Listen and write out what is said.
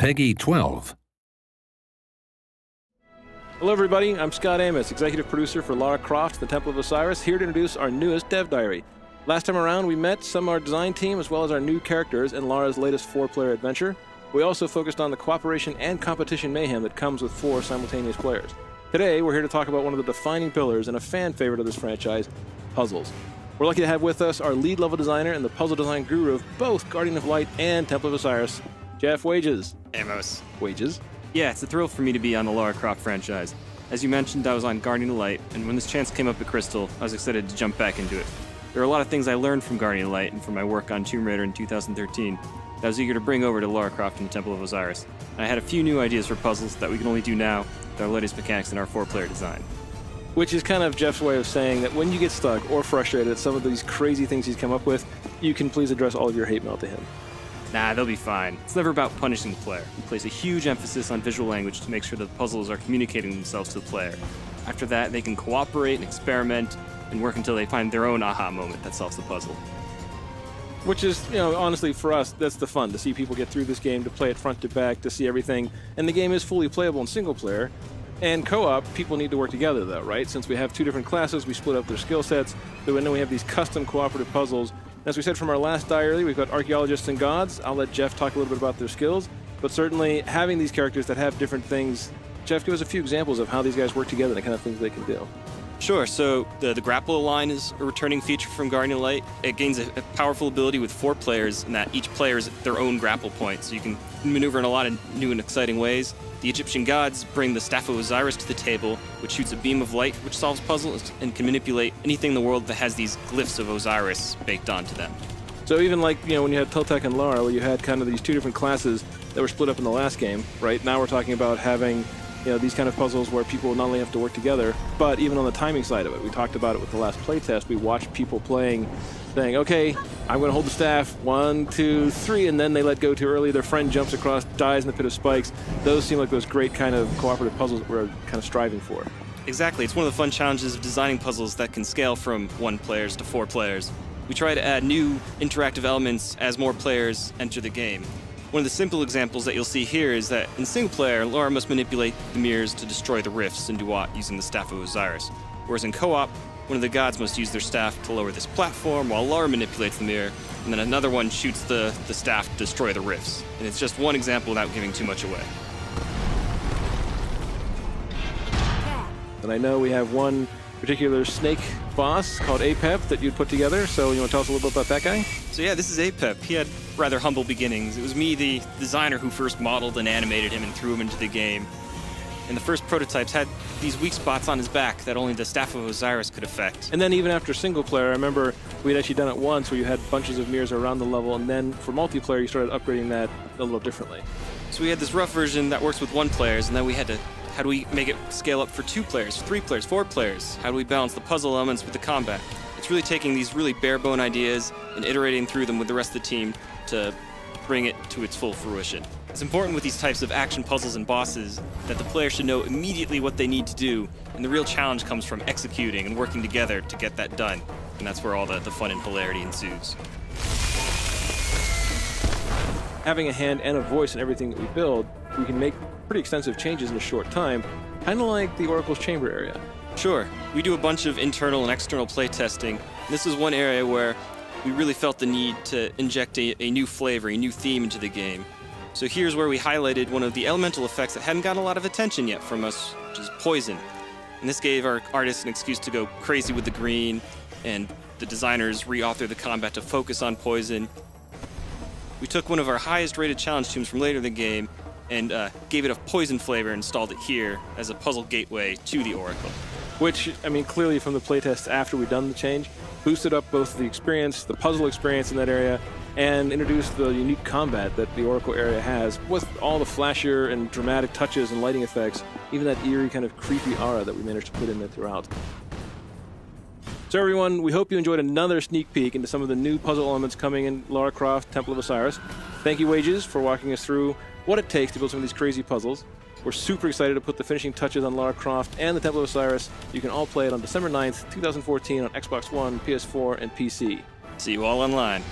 Peggy 12. Hello everybody, I'm Scott Amos, executive producer for Lara Croft, the Temple of Osiris, here to introduce our newest dev diary. Last time around, we met some of our design team as well as our new characters in Lara's latest 4-player adventure. We also focused on the cooperation and competition mayhem that comes with 4 simultaneous players. Today, we're here to talk about one of the defining pillars and a fan favorite of this franchise, puzzles. We're lucky to have with us our lead level designer and the puzzle design guru of both Guardian of Light and Temple of Osiris, Jeff Wages. Amos. Wages. Yeah, it's a thrill for me to be on the Lara Croft franchise. As you mentioned, I was on Guardian of Light, and when this chance came up at Crystal, I was excited to jump back into it. There are a lot of things I learned from Guardian of Light and from my work on Tomb Raider in 2013 that I was eager to bring over to Lara Croft and the Temple of Osiris. And I had a few new ideas for puzzles that we can only do now with our latest mechanics in our 4-player design. Which is kind of Jeff's way of saying that when you get stuck or frustrated at some of these crazy things he's come up with, you can please address all of your hate mail to him. Nah, they'll be fine. It's never about punishing the player. We place a huge emphasis on visual language to make sure that the puzzles are communicating themselves to the player. After that, they can cooperate and experiment and work until they find their own aha moment that solves the puzzle. Which is, honestly, for us, that's the fun, to see people get through this game, to play it front to back, to see everything. And the game is fully playable in single player. And co-op, people need to work together, though, right? Since we have 2 different classes, we split up their skill sets, so then we have these custom cooperative puzzles. As we said from our last diary, we've got archaeologists and gods. I'll let Jeff talk a little bit about their skills, but certainly having these characters that have different things. Jeff, give us a few examples of how these guys work together and the kind of things they can do. Sure, so the grapple line is a returning feature from Guardian of Light. It gains a powerful ability with 4 players in that each player is their own grapple point, so you can maneuver in a lot of new and exciting ways. The Egyptian gods bring the Staff of Osiris to the table, which shoots a beam of light which solves puzzles and can manipulate anything in the world that has these glyphs of Osiris baked onto them. So even like, when you had Toltec and Lara, where you had kind of these 2 different classes that were split up in the last game, right? Now we're talking about having these kind of puzzles where people not only have to work together, but even on the timing side of it. We talked about it with the last playtest. We watched people playing, saying, okay, I'm going to hold the staff, 1, 2, 3, and then they let go too early. Their friend jumps across, dies in the pit of spikes. Those seem like those great kind of cooperative puzzles that we're kind of striving for. Exactly. It's one of the fun challenges of designing puzzles that can scale from 1 players to 4 players. We try to add new interactive elements as more players enter the game. One of the simple examples that you'll see here is that in single player, Lara must manipulate the mirrors to destroy the rifts in Duat using the Staff of Osiris. Whereas in co-op, one of the gods must use their staff to lower this platform while Lara manipulates the mirror, and then another one shoots the staff to destroy the rifts. And it's just one example without giving too much away. And I know we have one particular snake boss called Apep that you'd put together, so you want to tell us a little bit about that guy? So yeah, this is Apep. He had rather humble beginnings. It was me, the designer, who first modeled and animated him and threw him into the game. And the first prototypes had these weak spots on his back that only the Staff of Osiris could affect. And then even after single player, I remember we had actually done it once where you had bunches of mirrors around the level, and then for multiplayer you started upgrading that a little differently. So we had this rough version that works with 1 player, and then we had to, how do we make it scale up for 2 players, 3 players, 4 players? How do we balance the puzzle elements with the combat? It's really taking these really bare-bone ideas and iterating through them with the rest of the team to bring it to its full fruition. It's important with these types of action puzzles and bosses that the player should know immediately what they need to do, and the real challenge comes from executing and working together to get that done. And that's where all the fun and hilarity ensues. Having a hand and a voice in everything that we build, we can make pretty extensive changes in a short time, kind of like the Oracle's Chamber area. Sure. We do a bunch of internal and external playtesting. This is one area where we really felt the need to inject a new flavor, a new theme into the game. So here's where we highlighted one of the elemental effects that hadn't gotten a lot of attention yet from us, which is poison. And this gave our artists an excuse to go crazy with the green, and the designers re-authored the combat to focus on poison. We took one of our highest rated challenge tombs from later in the game and gave it a poison flavor and installed it here as a puzzle gateway to the Oracle. Which, clearly from the playtest after we'd done the change, boosted up both the experience, the puzzle experience in that area, and introduced the unique combat that the Oracle area has, with all the flashier and dramatic touches and lighting effects, even that eerie kind of creepy aura that we managed to put in there throughout. So everyone, we hope you enjoyed another sneak peek into some of the new puzzle elements coming in Lara Croft, Temple of Osiris. Thank you, Wages, for walking us through what it takes to build some of these crazy puzzles. We're super excited to put the finishing touches on Lara Croft and the Temple of Osiris. You can all play it on December 9th, 2014 on Xbox One, PS4, and PC. See you all online.